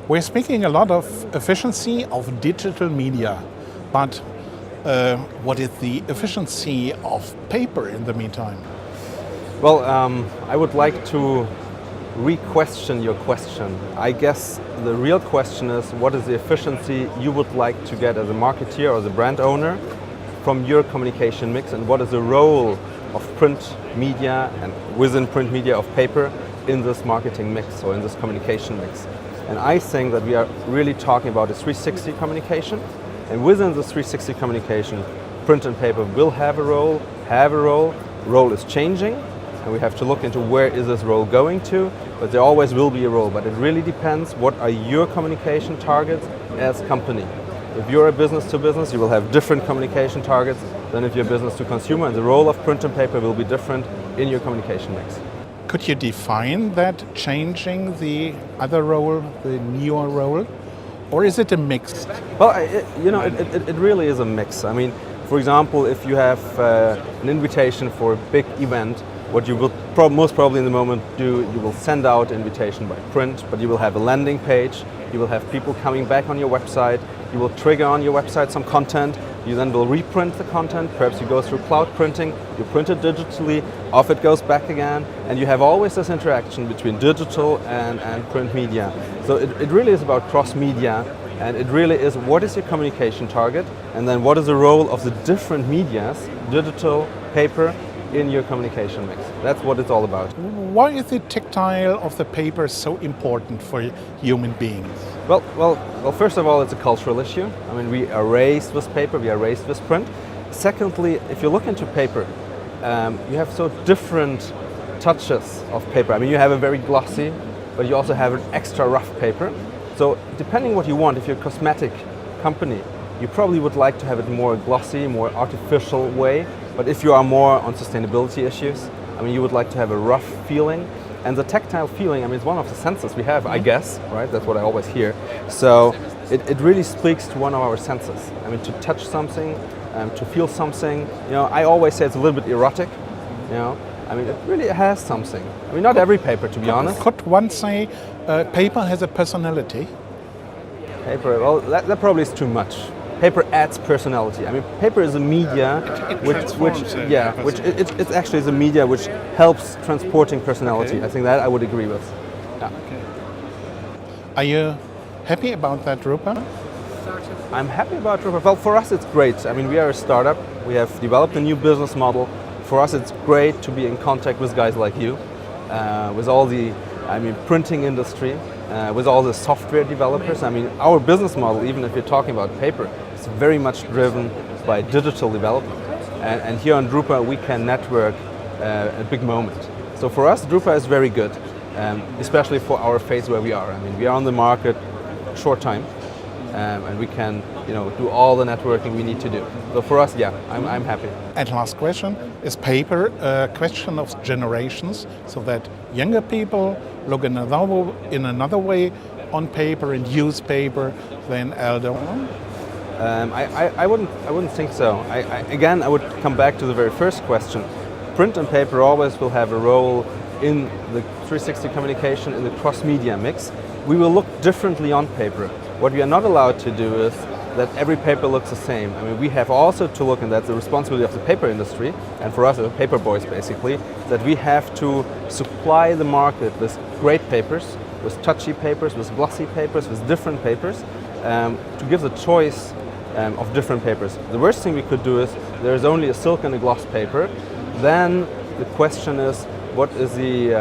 We're speaking a lot of efficiency of digital media, but what is the efficiency of paper in the meantime? Well, I would like to re-question your question. I guess the real question is, what is the efficiency you would like to get as a marketeer or as a brand owner from your communication mix, and what is the role of print media and within print media of paper in this marketing mix or in this communication mix? And I think that we are really talking about a 360 communication, and within the 360 communication, print and paper will have a role. Role is changing, and we have to look into where is this role going to, but there always will be a role. But it really depends what are your communication targets as company. If you're a business to business, you will have different communication targets than if you're business to consumer, and the role of print and paper will be different in your communication mix. Could you define that changing the other role, the newer role? Or is it a mix? Well, it really is a mix. I mean, for example, if you have an invitation for a big event, what you will most probably in the moment do, you will send out invitation by print, but you will have a landing page, you will have people coming back on your website, you will trigger on your website some content, you then will reprint the content, perhaps you go through cloud printing, you print it digitally, off it goes back again, and you have always this interaction between digital and print media. So it really is about cross-media, and it really is what is your communication target, and then what is the role of the different medias, digital, paper, in your communication mix. That's what it's all about. Why is the tactile of the paper so important for human beings? Well, first of all, it's a cultural issue. I mean, we are raised with paper, we are raised with print. Secondly, if you look into paper, you have so different touches of paper. I mean, you have a very glossy, but you also have an extra rough paper. So depending what you want, if you're a cosmetic company, you probably would like to have it more glossy, more artificial way. But if you are more on sustainability issues, I mean, you would like to have a rough feeling. And the tactile feeling, I mean, it's one of the senses we have, I guess, right? That's what I always hear. So it really speaks to one of our senses. I mean, to touch something, to feel something. You know, I always say it's a little bit erotic, you know. I mean, it really has something. I mean, not every paper, to be honest. Could one say paper has a personality? Paper, well, that probably is too much. Paper adds personality. I mean, paper is a media it actually is a media which helps transporting personality. Okay. I think that I would agree with. Yeah. Okay. Are you happy about that, Drupa? I'm happy about Drupa. Well, for us it's great. I mean, we are a startup. We have developed a new business model. For us it's great to be in contact with guys like you, with all the, printing industry, with all the software developers. I mean, our business model, even if you're talking about paper, is very much driven by digital development. And here on Drupa, we can network a big moment. So for us, Drupa is very good, especially for our phase where we are. I mean, we are on the market short time, and we can, do all the networking we need to do. So for us, yeah, I'm happy. And last question, is paper a question of generations, so that younger people look in another way on paper and use paper than elder? I wouldn't think so. Again, I would come back to the very first question. Print and paper always will have a role in the 360 communication, in the cross-media mix. We will look differently on paper. What we are not allowed to do is that every paper looks the same. I mean, we have also to look, and that's the responsibility of the paper industry, and for us as paper boys basically, that we have to supply the market with great papers, with touchy papers, with glossy papers, with different papers, to give the choice of different papers. The worst thing we could do is there's only a silk and a gloss paper. Then the question is, what is the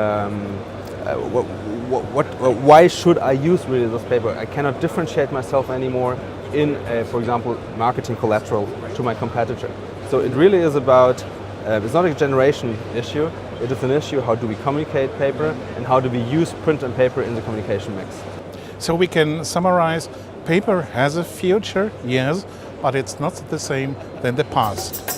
why should I use really this paper? I cannot differentiate myself anymore in, for example, marketing collateral to my competitor. So it really is about, it's not a generation issue, it is an issue how do we communicate paper and how do we use print and paper in the communication mix. So we can summarize, paper has a future, yes, but it's not the same than the past.